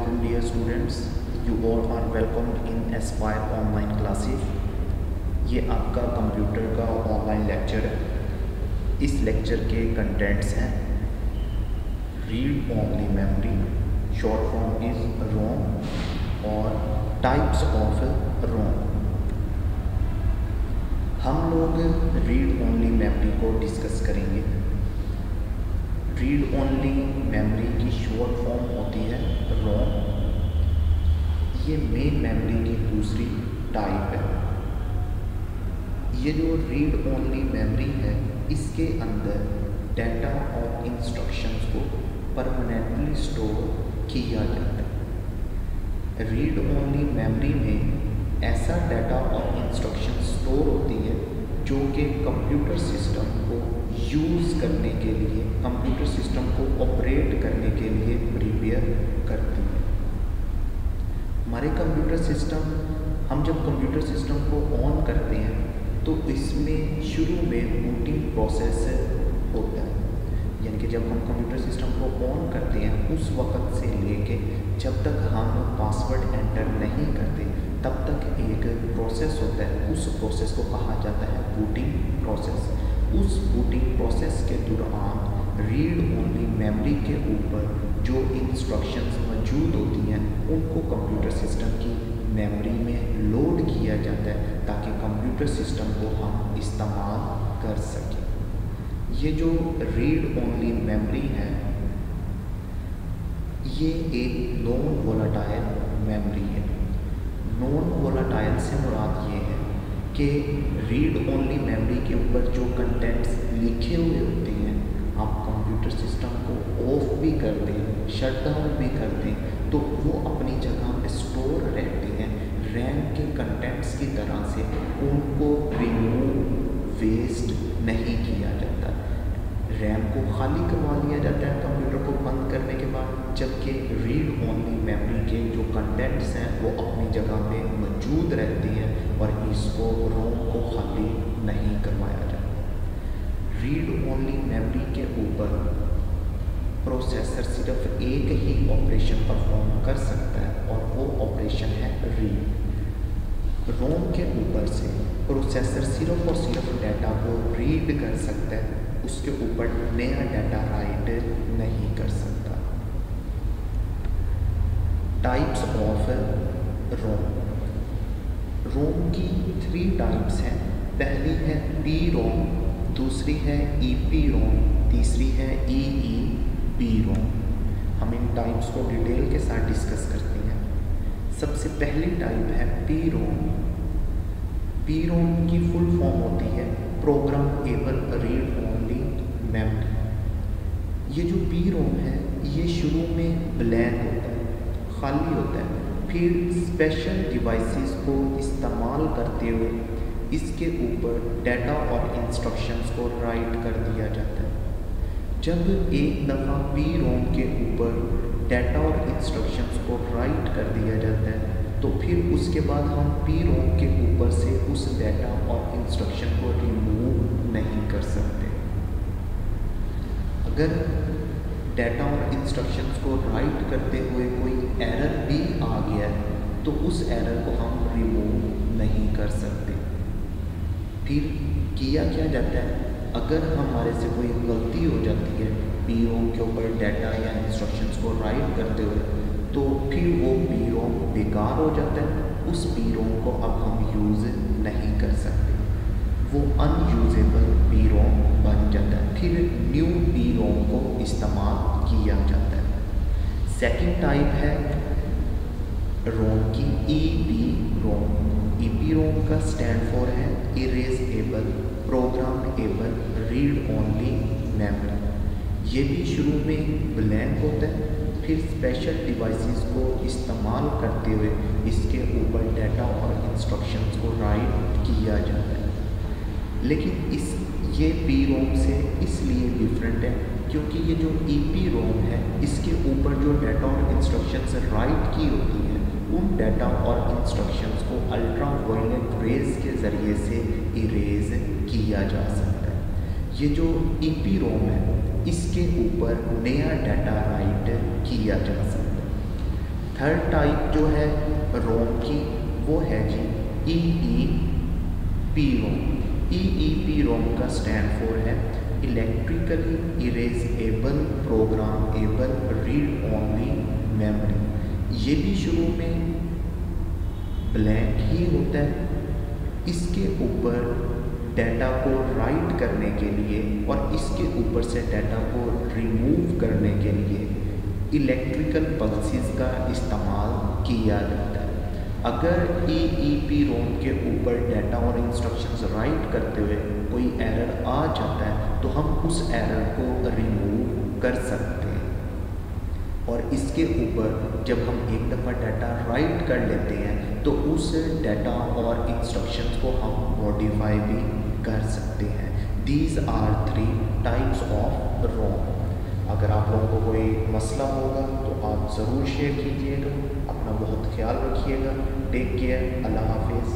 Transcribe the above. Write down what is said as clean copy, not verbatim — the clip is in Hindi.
Assalamualaikum dear students, you all are welcomed in Aspire online classes। ये आपका कंप्यूटर का ऑनलाइन लेक्चर है। इस लेक्चर के कंटेंट्स हैं read only memory, short form is ROM, और टाइप्स ऑफ रोम। हम लोग रीड ओनली मेमोरी को डिस्कस करेंगे। रीड ओनली मेमोरी की शॉर्ट फॉर्म होती है रोम। ये मेन मेमोरी की दूसरी टाइप है। ये जो रीड ओनली मेमोरी है, इसके अंदर डाटा और इंस्ट्रक्शंस को परमानेंटली स्टोर किया जाता है। रीड ओनली मेमोरी में ऐसा डाटा और इंस्ट्रक्शन स्टोर होती है जो कि कंप्यूटर सिस्टम को यूज़ करने के लिए, कंप्यूटर सिस्टम को ऑपरेट करने के लिए प्रिपेयर करती है। हमारे कंप्यूटर सिस्टम, हम जब कंप्यूटर सिस्टम को ऑन करते हैं तो इसमें शुरू में बूटिंग प्रोसेस होता है। यानी कि जब हम कंप्यूटर सिस्टम को ऑन करते हैं उस वक़्त से लेके जब तक हम पासवर्ड एंटर नहीं करते तब तक एक प्रोसेस होता है। उस प्रोसेस को कहा जाता है बूटिंग प्रोसेस। उस बूटिंग प्रोसेस के दौरान रीड ओनली मेमोरी के ऊपर जो इंस्ट्रक्शंस मौजूद होती हैं उनको कंप्यूटर सिस्टम की मेमोरी में लोड किया जाता है ताकि कंप्यूटर सिस्टम को हम इस्तेमाल कर सकें। ये जो रीड ओनली मेमोरी है, ये एक नॉन वोलेटाइल मेमोरी है। नॉन वोलेटाइल से मुराद ये है कि रीड ओनली मेमोरी के ऊपर जो कंटेंट्स लिखे हुए होते हैं, आप कंप्यूटर सिस्टम को ऑफ भी कर दें, शट डाउन भी कर दें, तो वो अपनी जगह पे स्टोर रहते हैं। रैम के कंटेंट्स की तरह से उनको रिमूव, वेस्ट नहीं किया जाता। रैम को खाली करवा लिया जाता है कंप्यूटर को बंद करने के बाद, जबकि रीड ओनली मेमोरी के जो कंटेंट्स हैं वो अपनी जगह पे मौजूद रहते हैं और इसको रोम को खाली नहीं करवाया जाता। रीड ओनली मेमोरी के ऊपर प्रोसेसर सिर्फ एक ही ऑपरेशन परफॉर्म कर सकता है और वो ऑपरेशन है रीड। रोम के ऊपर से प्रोसेसर सिर्फ और सिर्फ डाटा को रीड कर सकता है, उसके ऊपर नया डाटा राइट नहीं कर सकता। टाइप्स ऑफ रोम। रोम की 3 टाइप्स हैं। पहली है पी रोम, दूसरी है ईपी रोम, तीसरी है ईईपी रोम। हम इन टाइप्स को डिटेल के साथ डिस्कस करते हैं। सबसे पहली टाइप है पी रोम। पी रोम की फुल फॉर्म होती है प्रोग्रामेबल रीड ओनली मेमोरी। ये जो पी रोम है ये शुरू में ब्लैंक होता है, खाली होता है, फिर स्पेशल डिवाइसेस को इस्तेमाल करते हुए इसके ऊपर डाटा और इंस्ट्रक्शंस को राइट कर दिया जाता है। जब एक दफ़ा पी रोम के ऊपर डाटा और इंस्ट्रक्शंस को राइट कर दिया जाता है तो फिर उसके बाद हम पी रोम के ऊपर से उस डाटा और इंस्ट्रक्शन को रिमूव नहीं कर सकते। अगर डाटा और इंस्ट्रक्शंस को राइट करते हुए कोई एरर भी आ गया है तो उस एरर को हम रिमूव नहीं कर सकते। फिर किया क्या जाता है, अगर हमारे से कोई गलती हो जाती है पी रोम के ऊपर डाटा या इंस्ट्रक्शंस को राइट करते हुए, तो फिर वो पी रोम बेकार हो जाता है। उस पी रोम को अब हम यूज़ नहीं कर सकते, वो अनयूजेबल पी रोम बन जाता है। फिर न्यू पी रोम को इस्तेमाल किया जाता है। सेकंड टाइप है रोम की ईपी रोम। ईपी रोम का स्टैंड फॉर है erasable programmable read only memory. ये भी शुरू में ब्लैंक होता है, फिर स्पेशल डिवाइसेस को इस्तेमाल करते हुए इसके ऊपर डाटा और इंस्ट्रक्शंस को राइट किया जाता है। लेकिन ये पी रोम से इसलिए डिफरेंट है क्योंकि ये जो ईपी रोम है इसके ऊपर जो डाटा और इंस्ट्रक्शंस राइट की होती हैं उन डाटा और इंस्ट्रक्शंस को अल्ट्रा वायलेट रेज के ज़रिए से इरेज किया जा सकता है। ये जो ईपी रोम है इसके ऊपर नया डाटा राइट किया जा सकता है। थर्ड टाइप जो है रोम की वो है जी EEP रोम। EEP रोम का स्टैंड फॉर है electrically erasable programmable read only memory. ये भी शुरू में ब्लैंक ही होता है। इसके ऊपर डाटा को राइट करने के लिए और इसके ऊपर से डाटा को रिमूव करने के लिए इलेक्ट्रिकल पल्सेस का इस्तेमाल किया जाता है। अगर EEP रोम के ऊपर डाटा और इंस्ट्रक्शंस राइट करते हुए कोई एरर आ जाता है तो हम उस एरर को रिमूव कर सकते हैं। और इसके ऊपर जब हम एक दफ़ा डाटा राइट कर लेते हैं तो उस डाटा और इंस्ट्रक्शंस को हम मॉडिफाई भी कर सकते हैं। These are 3 types of ROM. अगर आप लोगों को कोई मसला होगा तो आप ज़रूर शेयर कीजिएगा। अपना बहुत ख्याल रखिएगा। Take care. अल्लाह हाफिज़।